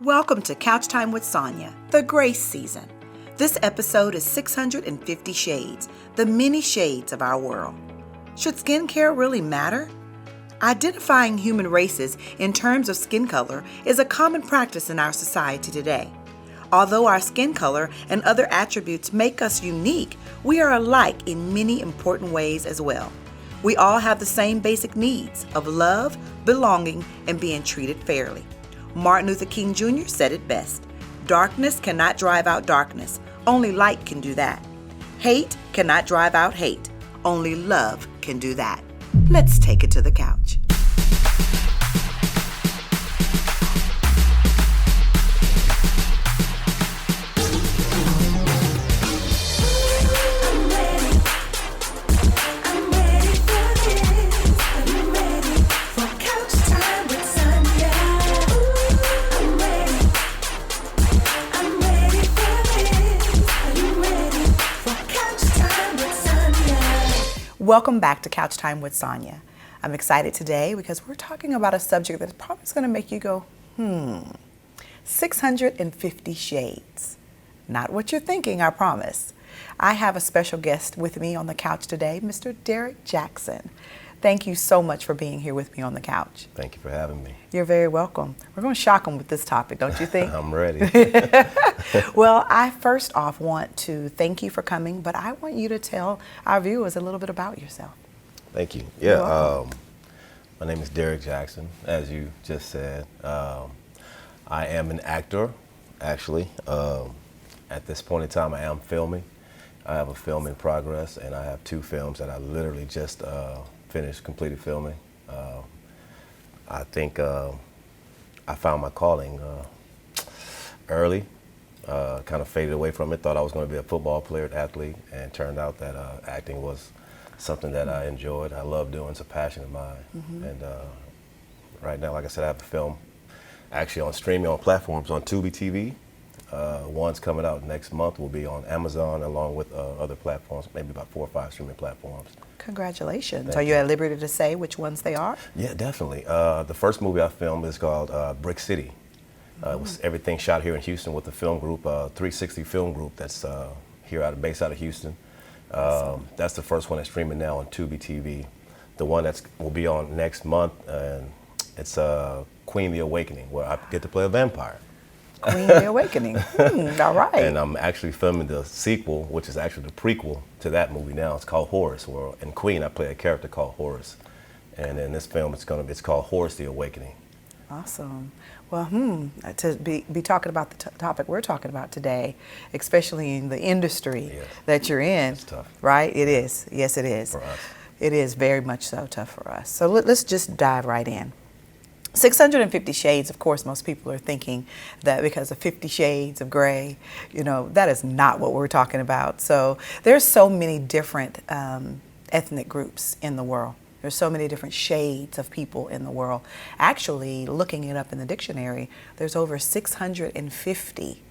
Welcome to Couch Time with Sonja, the grace season. This episode is 650 Shades, the many shades of our world. Should skincare really matter? Identifying human races in terms of skin color is a common practice in our society today. Although our skin color and other attributes make us unique, we are alike in many important ways as well. We all have the same basic needs of love, belonging, and being treated fairly. Martin Luther King Jr. said it best. Darkness cannot drive out darkness. Only light can do that. Hate cannot drive out hate. Only love can do that. Let's take it to the couch. Welcome back to Couch Time with Sonja. I'm excited today because we're talking about a subject that's probably going to make you go, 650 shades. Not what you're thinking, I promise. I have a special guest with me on the couch today, Mr. Derrick Jackson. Thank you so much for being here with me on the couch. Thank you for having me. You're very welcome. We're going to shock them with this topic, don't you think? I'm ready. Well, I first off want to thank you for coming, but I want you to tell our viewers a little bit about yourself. Thank you. Yeah, my name is Derrick Jackson, as you just said. I am an actor, actually. At this point in time, I am filming. I have a film in progress, and I have two films that I literally just completed filming. I think I found my calling early, kind of faded away from it, thought I was going to be a football player, athlete, and turned out that acting was something that I enjoyed. I love doing, it's a passion of mine. And right now, like I said, I have a film actually on streaming on platforms on Tubi TV. One's coming out next month, will be on Amazon along with other platforms, maybe about 4 or 5 streaming platforms. Congratulations. Are you at liberty to say which ones they are? Yeah, definitely. The first movie I filmed is called Brick City. It was everything shot here in Houston with the film group, 360 Film Group that's based out of Houston. Awesome. That's the first one that's streaming now on Tubi TV. The one that will be on next month, and it's Queen the Awakening, where I get to play a vampire. Queen the Awakening. All right. And I'm actually filming the sequel, which is actually the prequel to that movie now. It's called Horus, where in Queen I play a character called Horus. And in this film it's called Horus the Awakening. Awesome. Well, to be talking about the topic we're talking about today, especially in the industry that you're in, it's tough. Right? It is. Yes, it is. For us. It is very much so tough for us. So let's just dive right in. 650 shades, of course, most people are thinking that because of 50 shades of gray, that is not what we're talking about. So there's so many different ethnic groups in the world. There's so many different shades of people in the world. Actually, looking it up in the dictionary, there's over 650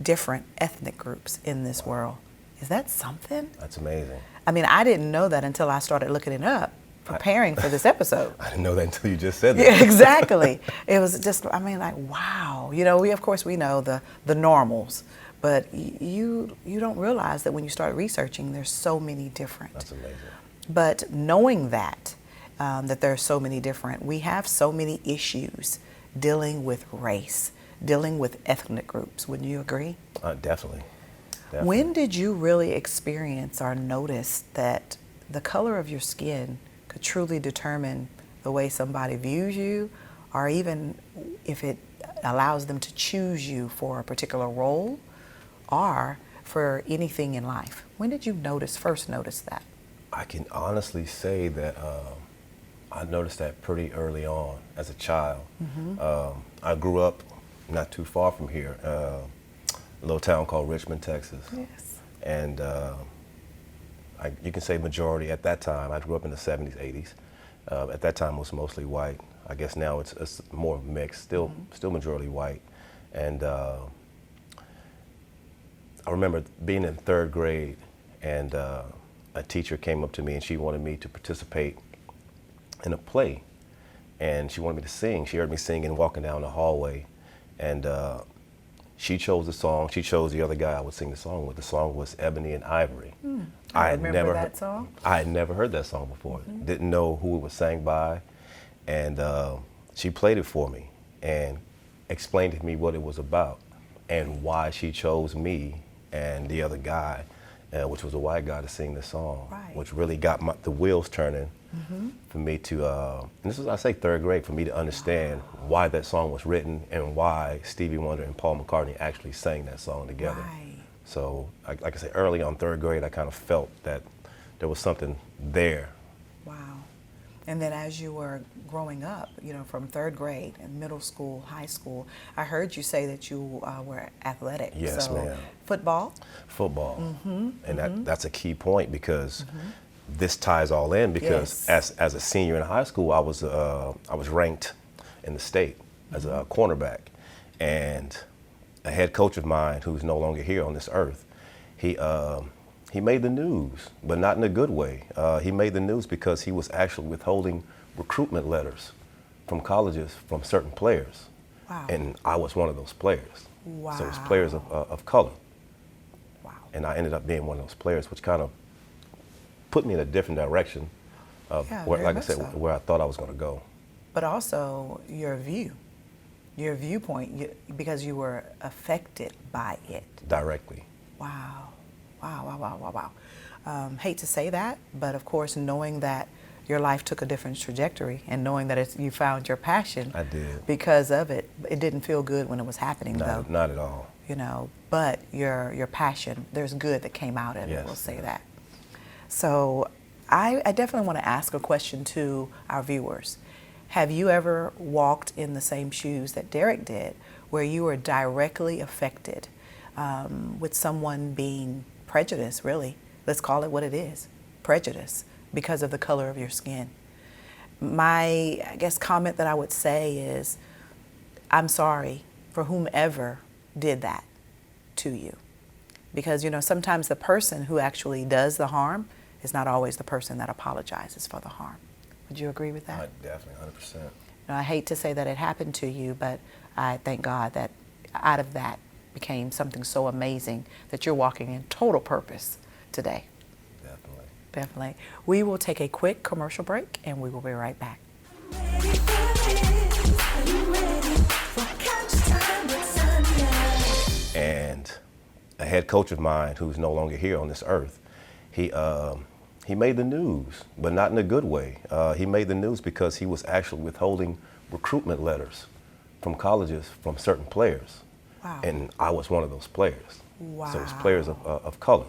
different ethnic groups in this world. Is that something? That's amazing. I mean, I didn't know that until I started looking it up, preparing for this episode. I didn't know that until you just said that. Yeah, exactly. It was just, wow. We know the normals, but you don't realize that when you start researching, there's so many different. That's amazing. But knowing that there are so many different, we have so many issues dealing with race, dealing with ethnic groups. Wouldn't you agree? Definitely. When did you really experience or notice that the color of your skin could truly determine the way somebody views you, or even if it allows them to choose you for a particular role or for anything in life? When did you first notice that? I can honestly say that I noticed that pretty early on as a child. I grew up not too far from here, a little town called Richmond, Texas. Yes. And you can say majority at that time. I grew up in the 70s, 80s. At that time it was mostly white. I guess now it's more mixed, still majority white. And I remember being in 3rd grade, and a teacher came up to me and she wanted me to participate in a play. And she wanted me to sing. She heard me singing walking down the hallway. And she chose the song. She chose the other guy I would sing the song with. The song was Ebony and Ivory. I remember that song. I had never heard that song before. Didn't know who it was sang by. And she played it for me and explained to me what it was about and why she chose me and the other guy, which was a white guy, to sing the song, which really got the wheels turning for me to, and this was, I say, third grade, for me to understand why that song was written and why Stevie Wonder and Paul McCartney actually sang that song together. Right. So, like I said, early on third grade, I kind of felt that there was something there. Wow. And then as you were growing up, you know, from third grade and middle school, high school, I heard you say that you were athletic. Yes, so, ma'am. Football? Football. And that's a key point, because this ties all in, because as a senior in high school, I was ranked in the state as a cornerback. And a head coach of mine, who's no longer here on this earth, he made the news, but not in a good way. He made the news because he was actually withholding recruitment letters from colleges from certain players. Wow. And I was one of those players. Wow. So it was players of color. Wow. And I ended up being one of those players, which kind of put me in a different direction of, where, like I said, where I thought I was going to go. But also your viewpoint, because you were affected by it. Directly. Wow. Hate to say that, but of course, knowing that your life took a different trajectory and knowing that you found your passion. I did. Because of it, it didn't feel good when it was happening, though. Not at all. You know, but your passion, there's good that came out of it, we'll say that. So I definitely want to ask a question to our viewers. Have you ever walked in the same shoes that Derrick did, where you were directly affected with someone being prejudiced, really? Let's call it what it is, prejudice, because of the color of your skin? My, I guess, comment that I would say is, I'm sorry for whomever did that to you. Because, you know, sometimes the person who actually does the harm is not always the person that apologizes for the harm. Would you agree with that? Definitely, 100%. Now, I hate to say that it happened to you, but I thank God that out of that became something so amazing that you're walking in total purpose today. Definitely. We will take a quick commercial break and we will be right back. And a head coach of mine, who's no longer here on this earth, he made the news, but not in a good way. He made the news because he was actually withholding recruitment letters from colleges from certain players. Wow. And I was one of those players. Wow. So it's players of color.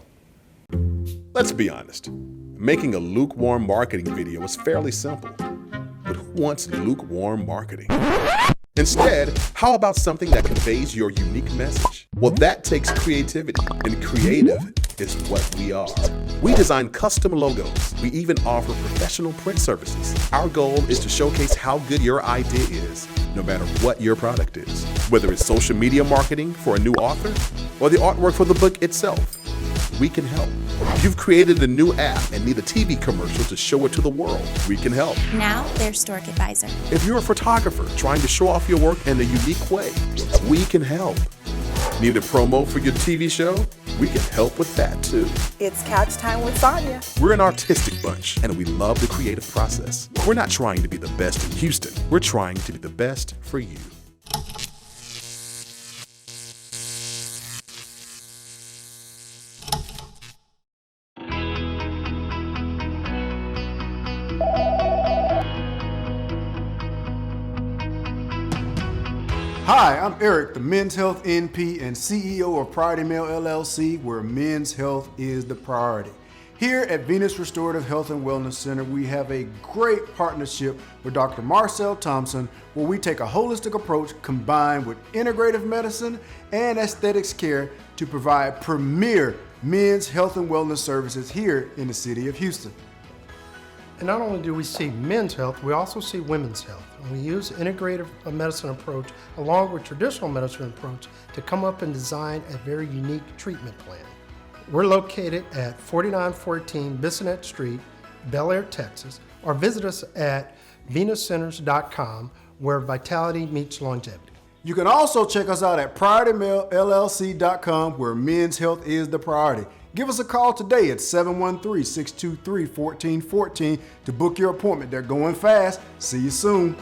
Let's be honest. Making a lukewarm marketing video is fairly simple. But who wants lukewarm marketing? Instead, how about something that conveys your unique message? Well, that takes creativity, and creative is what we are. We design custom logos. We even offer professional print services. Our goal is to showcase how good your idea is, no matter what your product is. Whether it's social media marketing for a new author or the artwork for the book itself, we can help. You've created a new app and need a TV commercial to show it to the world. We can help. Now there's Stork Advisor. If you're a photographer trying to show off your work in a unique way, we can help. Need a promo for your TV show? We can help with that too. It's Couch Time with Sonja. We're an artistic bunch and we love the creative process. We're not trying to be the best in Houston. We're trying to be the best for you. Hi, I'm Eric, the Men's Health NP and CEO of Priority Male LLC, where men's health is the priority. Here at Venus Restorative Health and Wellness Center, we have a great partnership with Dr. Marcel Thompson, where we take a holistic approach combined with integrative medicine and aesthetics care to provide premier men's health and wellness services here in the city of Houston. And not only do we see men's health, we also see women's health. And we use integrative medicine approach along with traditional medicine approach to come up and design a very unique treatment plan. We're located at 4914 Bissonnet Street, Bel Air, Texas, or visit us at venuscenters.com, where vitality meets longevity. You can also check us out at PriorityMailLLC.com, where men's health is the priority. Give us a call today at 713-623-1414 to book your appointment. They're going fast. See you soon.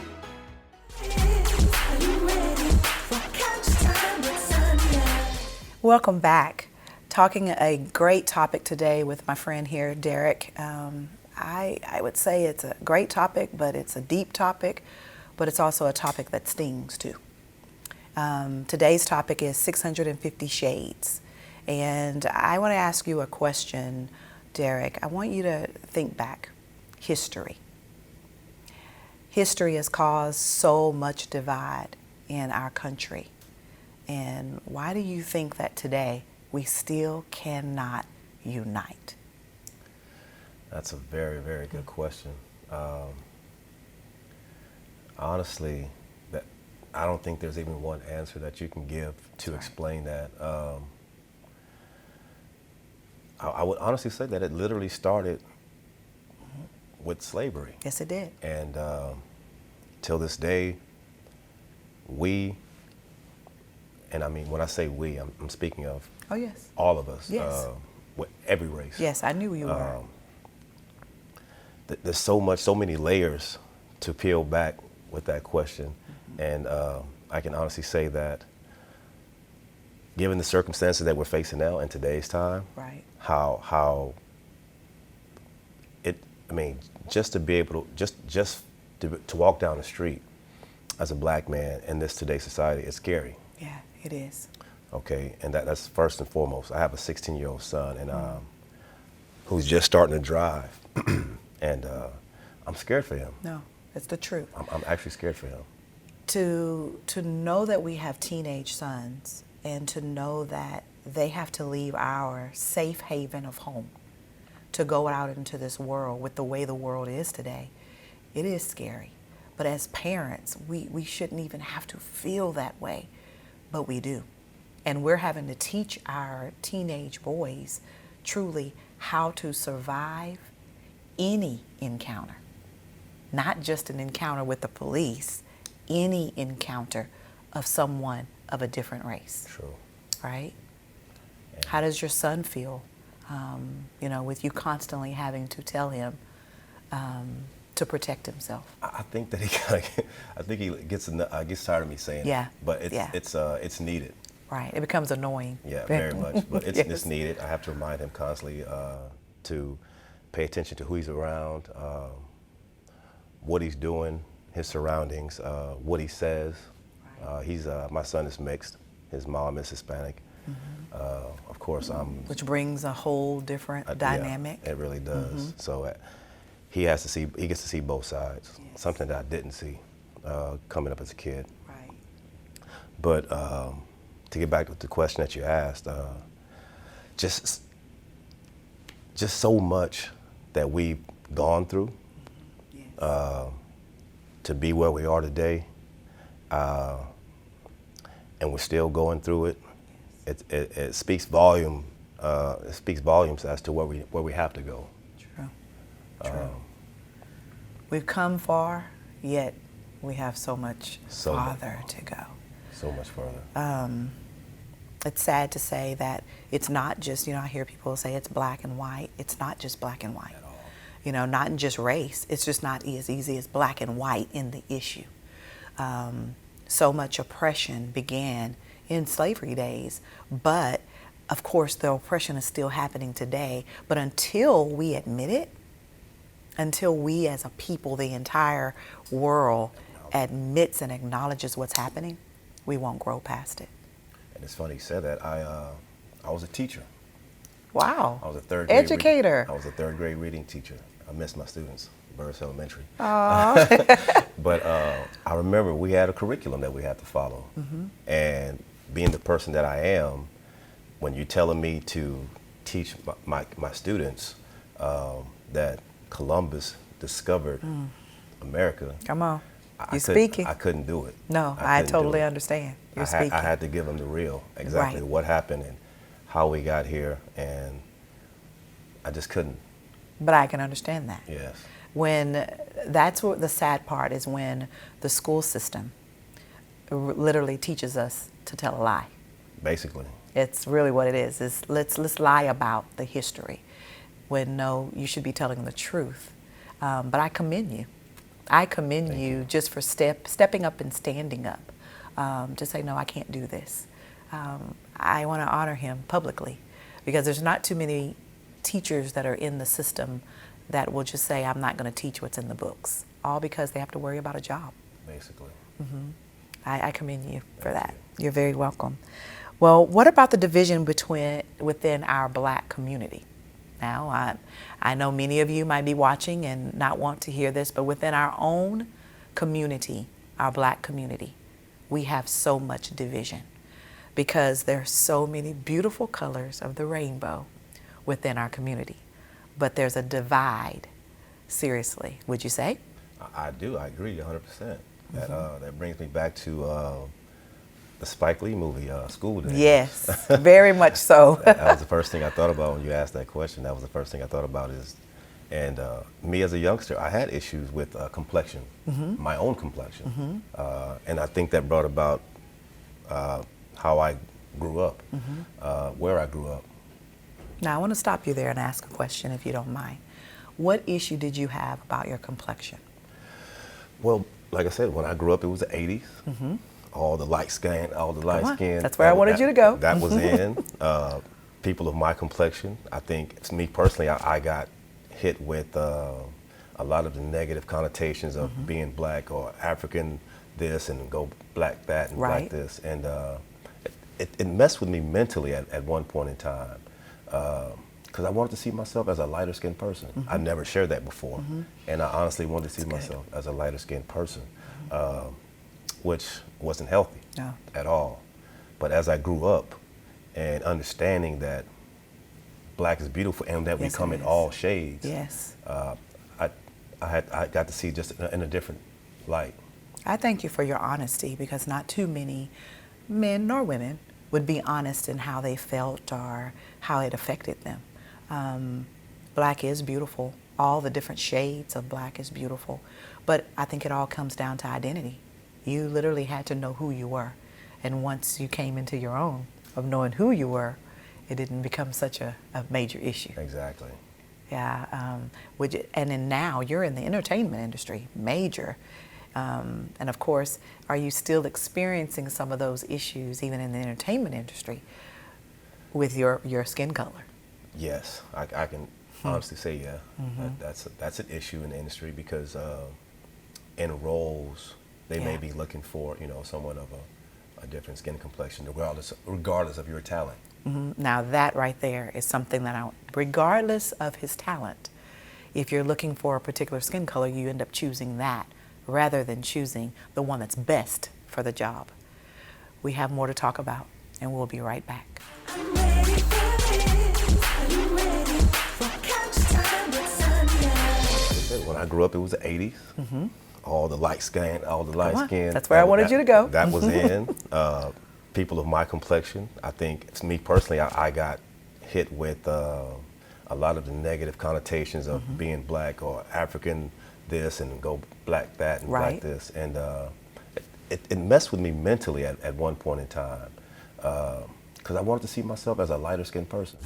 Welcome back. Talking a great topic today with my friend here, Derrick. I would say it's a great topic, but it's a deep topic, but it's also a topic that stings too. Today's topic is 650 shades. And I want to ask you a question, Derrick. I want you to think back. History. History has caused so much divide in our country. And why do you think that today we still cannot unite? That's a very, very good question. Honestly, I don't think there's even one answer that you can give to explain that. I would honestly say that it literally started with slavery. Yes, it did. And till this day, and I mean, when I say we, I'm speaking of all of us, Yes. with every race. Yes, I knew you were. There's so many layers to peel back with that question. And I can honestly say that given the circumstances that we're facing now in today's time, Right. how just to be able to to walk down the street as a black man in this today's society is scary. Yeah, it is. Okay, and that's first and foremost. I have a 16-year-old son, and who's just starting to drive, and I'm scared for him. No, it's the truth. I'm actually scared for him. To know that we have teenage sons and to know that they have to leave our safe haven of home to go out into this world with the way the world is today, it is scary. But as parents, we shouldn't even have to feel that way, but we do. And we're having to teach our teenage boys truly how to survive any encounter, not just an encounter with the police, any encounter of someone of a different race. True. Right? Yeah. How does your son feel, with you constantly having to tell him to protect himself? I think that he gets tired of me saying it. But it's needed. Right. It becomes annoying. Yeah, very much. But it's Yes. it's needed. I have to remind him constantly to pay attention to who he's around, what he's doing, his surroundings, what he says. Right. My son is mixed. His mom is Hispanic. Mm-hmm. Of course, which brings a whole different dynamic. Yeah, it really does. Mm-hmm. So he gets to see both sides. Yes. Something that I didn't see coming up as a kid. Right. But to get back to the question that you asked, just so much that we've gone through. Yes. To be where we are today, and we're still going through it. Yes. It speaks volumes as to where we have to go. True. We've come far, yet we have so much farther to go. So much further. It's sad to say that it's not just, I hear people say it's black and white. It's not just black and white. At all. Not in just race. It's just not as easy as black and white in the issue. So much oppression began in slavery days, but of course the oppression is still happening today. But until we admit it, until we as a people, the entire world admits and acknowledges what's happening, we won't grow past it. And it's funny you said that. I was a teacher. Wow. I was a third grade educator. I was a third grade reading teacher. I missed my students, Burris Elementary. But I remember we had a curriculum that we had to follow. Mm-hmm. And being the person that I am, when you're telling me to teach my students that Columbus discovered America. Come on. I couldn't do it. No, I totally understand. You're speaking. I had to give them the real, exactly right. What happened and how we got here, and I just couldn't. But I can understand that. Yes. That's what the sad part is, when the school system literally teaches us to tell a lie. Basically. It's really what it is let's lie about the history when no, you should be telling the truth. But I commend you. I commend you just for stepping up and standing up. To say, no, I can't do this. I want to honor him publicly because there's not too many teachers that are in the system that will just say, I'm not going to teach what's in the books, all because they have to worry about a job. Basically. I commend you for that. You're very welcome. Well, what about the division within our Black community? Now, I know many of you might be watching and not want to hear this, but within our own community, our Black community, we have so much division because there are so many beautiful colors of the rainbow within our community. But there's a divide, seriously, would you say? I do. I agree 100%. That brings me back to the Spike Lee movie, School Days. Yes, very much so. That was the first thing I thought about when you asked that question. That was the first thing I thought about and me as a youngster, I had issues with complexion, my own complexion. And I think that brought about how I grew up, where I grew up. Now, I want to stop you there and ask a question, if you don't mind. What issue did you have about your complexion? Well, like I said, when I grew up, it was the 80s. All the light skin. That's where I wanted you to go. That was in. People of my complexion, I think, it's me personally, I got hit with a lot of the negative connotations of being Black or African this and go Black that and Black this. And it messed with me mentally at one point in time because I wanted to see myself as a lighter skinned person. I never shared that before. And I honestly wanted to see myself as a lighter skinned person, which wasn't healthy at all. But as I grew up and understanding that Black is beautiful and that we come in all shades, I got to see just in a different light. I thank you for your honesty because not too many men nor women would be honest in how they felt or how it affected them. Black is beautiful. All the different shades of Black is beautiful. But I think it all comes down to identity. You literally had to know who you were. And once you came into your own of knowing who you were, it didn't become such a major issue. Exactly. Yeah. And then now you're in the entertainment industry, major. And of course, are you still experiencing some of those issues even in the entertainment industry with your skin color? Yes, I can honestly say that's an issue in the industry because in roles they may be looking for someone of a different skin complexion regardless of your talent. Now that right there is something that regardless of his talent, if you're looking for a particular skin color, you end up choosing that rather than choosing the one that's best for the job. We have more to talk about, and we'll be right back. When I grew up, it was the 80s. All the light skin. That's where I wanted you to go. That was in. People of my complexion, I think, it's me personally, I got hit with a lot of the negative connotations of being Black or African this and go Black that and Black this. And it messed with me mentally at one point in time because I wanted to see myself as a lighter skinned person.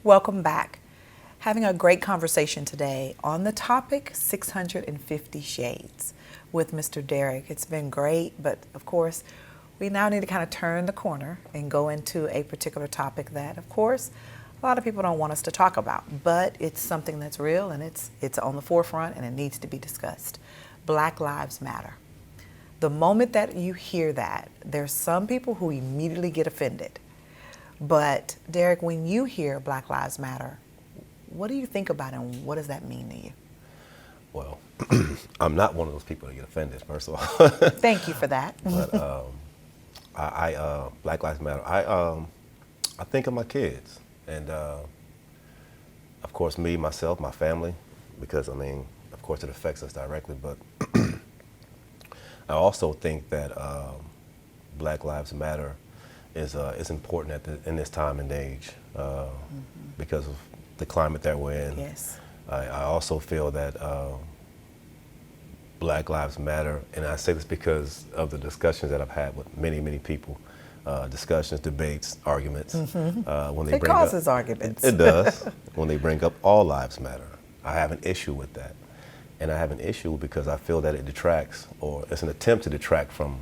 Welcome back. Having a great conversation today on the topic 650 Shades with Mr. Derrick. It's been great, but of course, we now need to kind of turn the corner and go into a particular topic that, of course, a lot of people don't want us to talk about, but it's something that's real and it's on the forefront and it needs to be discussed. Black Lives Matter. The moment that you hear that, there's some people who immediately get offended. But Derrick, when you hear Black Lives Matter, what do you think about it and what does that mean to you? Well, I'm not one of those people that get offended, first of all. Thank you for that. But Black Lives Matter. I think of my kids, and of course, me, myself, my family, because I mean, of course, it affects us directly. But I also think that Black Lives Matter is important in this time and age because of the climate that we're in. Yes. I also feel that Black Lives Matter, and I say this because of the discussions that I've had with many, many people, discussions, debates, arguments. When they It causes arguments. It does. When they bring up all lives matter. I have an issue with that. And I have an issue because I feel that it detracts, or it's an attempt to detract from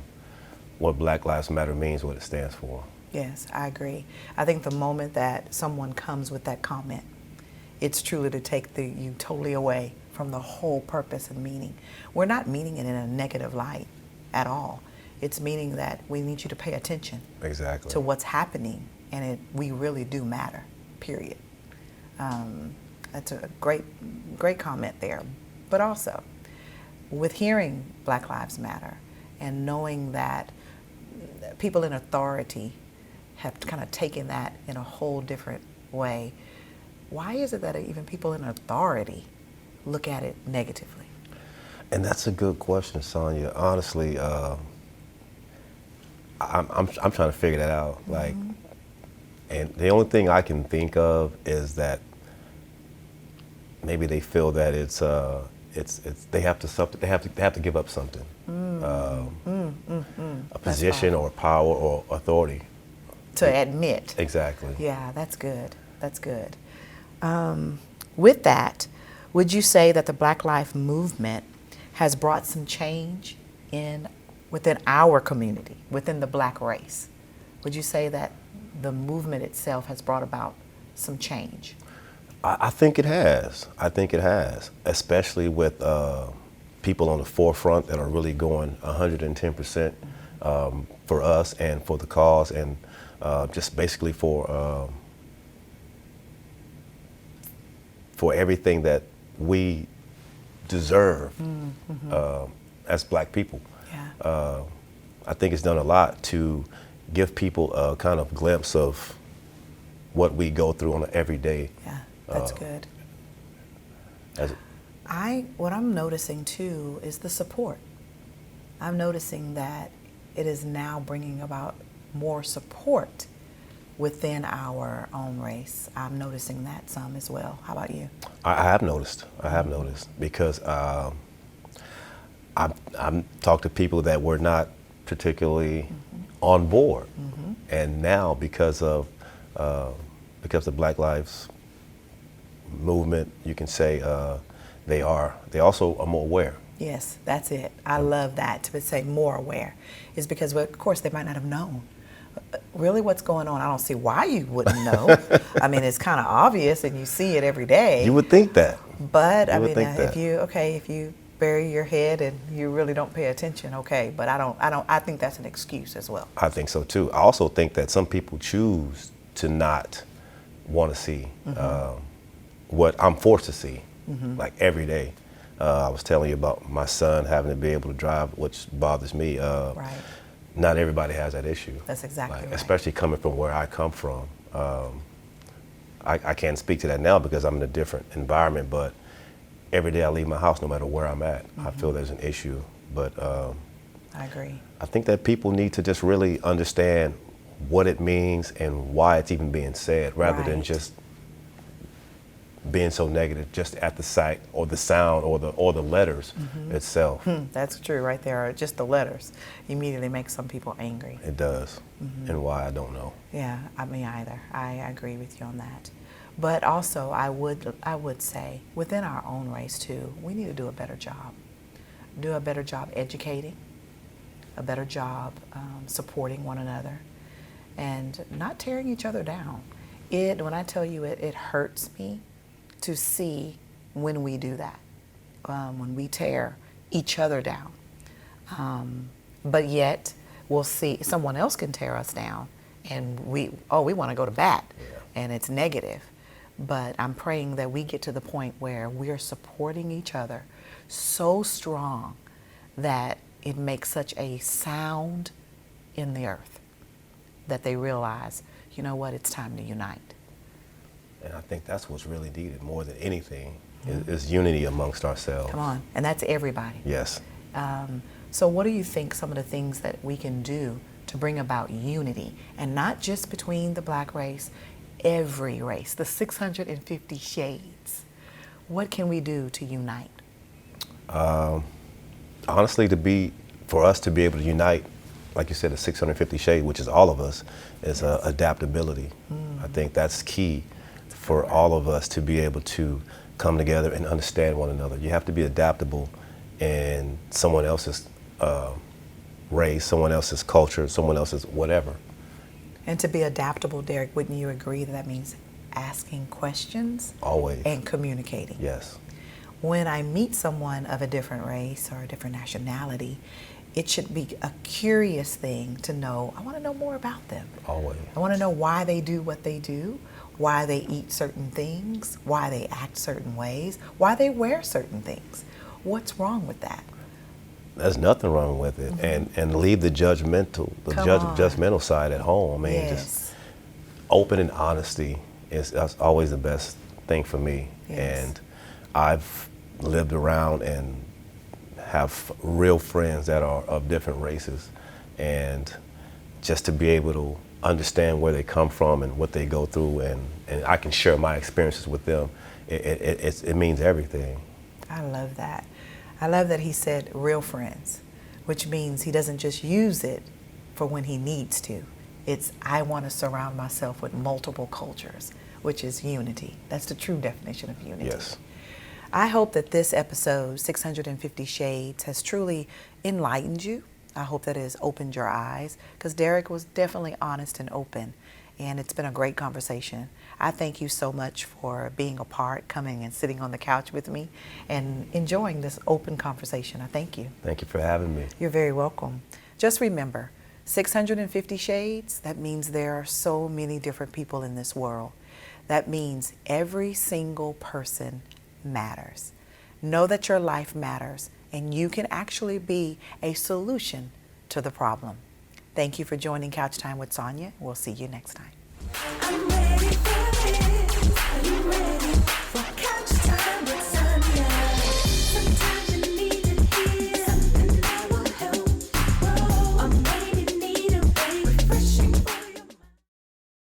what Black Lives Matter means, what it stands for. Yes, I agree. I think the moment that someone comes with that comment, it's truly to take you totally away from the whole purpose and meaning. We're not meaning it in a negative light at all. It's meaning that we need you to pay attention Exactly. to what's happening, and we really do matter, period. That's a great comment there. But also, with hearing Black Lives Matter and knowing that people in authority have kind of taken that in a whole different way, why is it that even people in authority look at it negatively? And that's a good question, Sonja. Honestly, I'm trying to figure that out. Like, and the only thing I can think of is that maybe they feel that they have to give up something, a position or power or authority. To admit. Exactly. Yeah, that's good. That's good. With that, would you say that the Black Lives Movement has brought some change within our community, within the Black race? Would you say that the movement itself has brought about some change? I think it has. I think it has, especially with people on the forefront that are really going 110% for us and for the cause, and just basically for everything that we deserve as Black people. Yeah. I think it's done a lot to give people a kind of glimpse of what we go through on an everyday. Yeah, that's good. What I'm noticing too is the support. I'm noticing that it is now bringing about more support within our own race. I'm noticing that some as well. How about you? I have noticed because I've talked to people that were not particularly on board, and now because of the Black Lives Movement, you can say they also are more aware. Yes, that's it. I love that, to say more aware, is because, of course, they might not have known really what's going on. I don't see why you wouldn't know. I mean, it's kind of obvious and you see it every day. You would think that. But I mean, if you bury your head and you really don't pay attention, okay, but I think that's an excuse as well. I think so too. I also think that some people choose to not want to see what I'm forced to see, like every day. I was telling you about my son having to be able to drive, which bothers me. Right. Not everybody has that issue. That's exactly right. Especially coming from where I come from. I can't speak to that now because I'm in a different environment, but every day I leave my house, no matter where I'm at, I feel there's an issue. But I agree. I think that people need to just really understand what it means and why it's even being said, rather than just being so negative just at the sight or the sound or the letters itself. That's true right there. Just the letters immediately make some people angry. It does. And why, I don't know. Yeah, me either. I agree with you on that. But also, I would say, within our own race too, we need to do a better job. Do a better job educating, a better job supporting one another, and not tearing each other down. When I tell you it hurts me to see when we do that, when we tear each other down. But yet, we'll see someone else can tear us down, and we want to go to bat, and it's negative. But I'm praying that we get to the point where we're supporting each other so strong that it makes such a sound in the earth that they realize, you know what, it's time to unite. And I think that's what's really needed more than anything is unity amongst ourselves. Come on, and that's everybody. Yes. So what do you think some of the things that we can do to bring about unity, and not just between the black race, every race, the 650 shades? What can we do to unite? Honestly, for us to be able to unite, like you said, the 650 shade, which is all of us, is adaptability. I think that's key for all of us to be able to come together and understand one another. You have to be adaptable in someone else's race, someone else's culture, someone else's whatever. And to be adaptable, Derrick, wouldn't you agree that means asking questions? Always. And communicating? Yes. When I meet someone of a different race or a different nationality, it should be a curious thing to know. I want to know more about them. Always. I want to know why they do what they do, why they eat certain things, why they act certain ways, why they wear certain things. What's wrong with that? There's nothing wrong with it. And leave the judgmental side at home. I mean, just open and honesty that's always the best thing for me. Yes. And I've lived around and have real friends that are of different races, and just to be able to understand where they come from and what they go through, and I can share my experiences with them, it means everything. I love that. I love that he said real friends, which means he doesn't just use it for when he needs to. It's, I want to surround myself with multiple cultures, which is unity. That's the true definition of unity. Yes. I hope that this episode, 650 Shades, has truly enlightened you. I hope that it has opened your eyes, because Derrick was definitely honest and open, and it's been a great conversation. I thank you so much for being a part, coming and sitting on the couch with me, and enjoying this open conversation. I thank you. Thank you for having me. You're very welcome. Just remember, 650 shades, that means there are so many different people in this world. That means every single person matters. Know that your life matters, and you can actually be a solution to the problem. Thank you for joining Couch Time with Sonja. We'll see you next time. I'm ready for this. Are you ready?